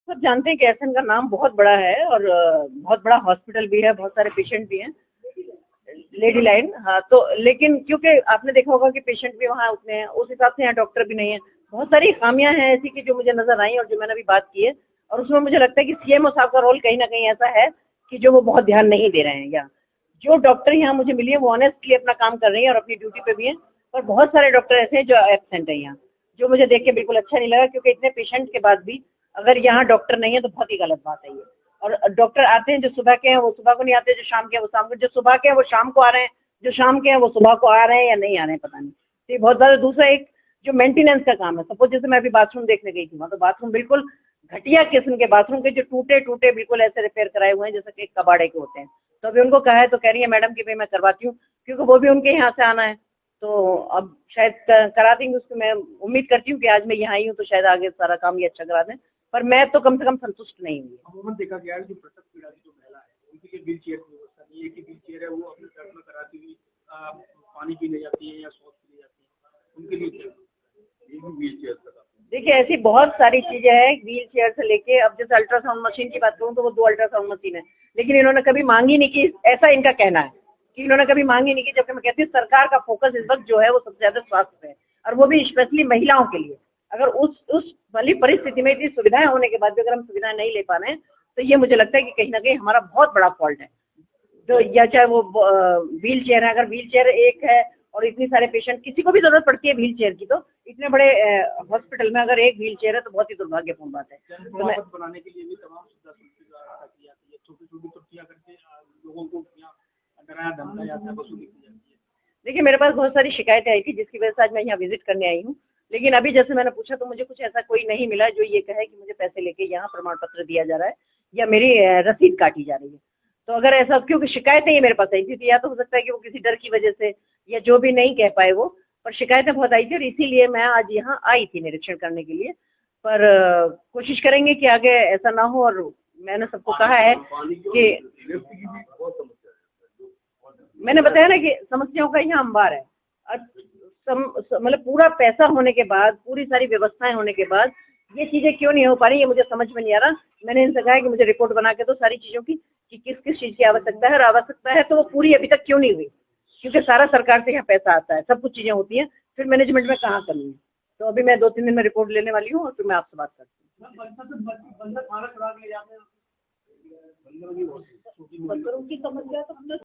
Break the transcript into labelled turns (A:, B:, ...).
A: सब जानते हैं कि एहसन का नाम बहुत बड़ा है और बहुत बड़ा हॉस्पिटल भी है, बहुत सारे पेशेंट भी हैं। लेडी लाइन, हाँ, तो लेकिन क्योंकि आपने देखा होगा कि पेशेंट भी वहाँ उतने हैं, उस हिसाब से यहाँ डॉक्टर भी नहीं है। बहुत सारी खामियां हैं ऐसी की जो मुझे नजर आई और जो मैंने अभी बात की है, और उसमें मुझे लगता है कि सीएमओ साहब का रोल कहीं ना कहीं ऐसा है कि जो वो बहुत ध्यान नहीं दे रहे हैं। या जो डॉक्टर यहाँ मुझे मिली है वो ऑनेस्टली अपना काम कर रही है और अपनी ड्यूटी पे भी है, और बहुत सारे डॉक्टर ऐसे हैं जो एब्सेंट है यहाँ, जो मुझे देख के बिल्कुल अच्छा नहीं लगा, क्योंकि इतने पेशेंट के बाद भी अगर यहाँ डॉक्टर नहीं है तो बहुत ही गलत बात है ये। और डॉक्टर आते हैं, जो सुबह के हैं वो सुबह को नहीं आते, जो शाम के हैं वो शाम को, जो सुबह के हैं वो शाम को आ रहे हैं, जो शाम के हैं वो सुबह को आ रहे हैं या नहीं आ रहे हैं पता नहीं। तो ये बहुत ज्यादा। दूसरा एक जो मेंटेनेंस का काम है, सपोज जैसे मैं अभी बाथरूम देखने गई थी, वहां तो बाथरूम बिल्कुल घटिया किस्म के बाथरूम के, जो टूटे टूटे बिल्कुल ऐसे रिपेयर कराए हुए हैं जैसे कि कबाड़े के होते हैं। तो अभी उनको कहा है तो कह रही है मैडम की भाई मैं करवाती हूँ, क्योंकि वो भी उनके यहाँ से आना है। तो अब शायद करा देंगे उसको, मैं उम्मीद करती हूँ कि आज मैं यहाँ आई हूँ तो शायद आगे सारा काम ये अच्छा करा दें, पर मैं तो कम से कम संतुष्ट नहीं हुई।
B: अमूमन देखा गया है जो प्रसव पीड़ा की जो महिला है उनके लिए व्हील चेयर की व्यवस्था नहीं है, कि व्हील चेयर है वो अपने घर में कराती हुई पानी पीने जाती है या शौच पीने जाती है, उनके लिए क्या व्हील चेयर?
A: देखिए ऐसी बहुत सारी चीजें हैं, व्हील चेयर से लेके, अब जैसे अल्ट्रासाउंड मशीन की बात करूं तो वो 2 अल्ट्रासाउंड मशीन है, लेकिन इन्होंने कभी मांगी नहीं की, ऐसा इनका कहना है कि इन्होंने कभी मांगी नहीं की। जबकि मैं कहती हूँ सरकार का फोकस इस वक्त जो है वो सबसे ज्यादा स्वास्थ्य पे है, और वो भी स्पेशली महिलाओं के लिए। अगर उस वाली परिस्थिति में इतनी सुविधाएं होने के बाद भी अगर हम सुविधाएं नहीं ले पा रहे हैं, तो ये मुझे लगता है कि कहीं ना कहीं हमारा बहुत बड़ा फॉल्ट है। तो या चाहे वो व्हील चेयर है, अगर व्हील चेयर एक है और इतनी सारे पेशेंट, किसी को भी जरूरत पड़ती है व्हील चेयर की, तो इतने बड़े हॉस्पिटल में अगर एक व्हील चेयर है तो बहुत ही दुर्भाग्यपूर्ण बात है। तो मैं
B: बनाने के लिए भी तमाम सुविधा की जाती है, छोटी छोटी त्रुटियां करके लोगों को डराया धमकाया जाता है, वसूली की जाती है।
A: देखिए मेरे पास बहुत सारी शिकायतें आई थी जिसकी वजह से आज मैं यहाँ विजिट करने आई हूँ, लेकिन अभी जैसे मैंने पूछा तो मुझे कुछ ऐसा कोई नहीं मिला जो ये कहे कि मुझे पैसे लेके यहाँ प्रमाण पत्र दिया जा रहा है या मेरी रसीद काटी जा रही है। तो अगर ऐसा, क्योंकि शिकायतें ये मेरे पास आई थी, तो या तो हो सकता है कि वो किसी डर की वजह से या जो भी नहीं कह पाए वो, पर शिकायतें बहुत आई थी और इसीलिए मैं आज यहाँ आई थी निरीक्षण करने के लिए। पर कोशिश करेंगे कि आगे ऐसा ना हो, और मैंने सबको कहा है कि मैंने बताया ना कि समस्याओं का यहाँ अंबार है। मतलब पूरा पैसा होने के बाद, पूरी सारी व्यवस्थाएं होने के बाद ये चीजें क्यों नहीं हो पा रही, ये मुझे समझ में नहीं आ रहा। मैंने इनसे कहा कि मुझे रिपोर्ट बना के दो सारी चीजों की, कि किस किस चीज की आवश्यकता है, और आवश्यकता है तो वो पूरी अभी तक क्यों नहीं हुई, क्योंकि सारा सरकार से यहाँ पैसा आता है, सब कुछ चीजें होती हैं, फिर मैनेजमेंट में कहाँ कमी है। तो अभी मैं 2-3 दिन में रिपोर्ट लेने वाली हूँ और फिर मैं आपसे बात करती हूँ।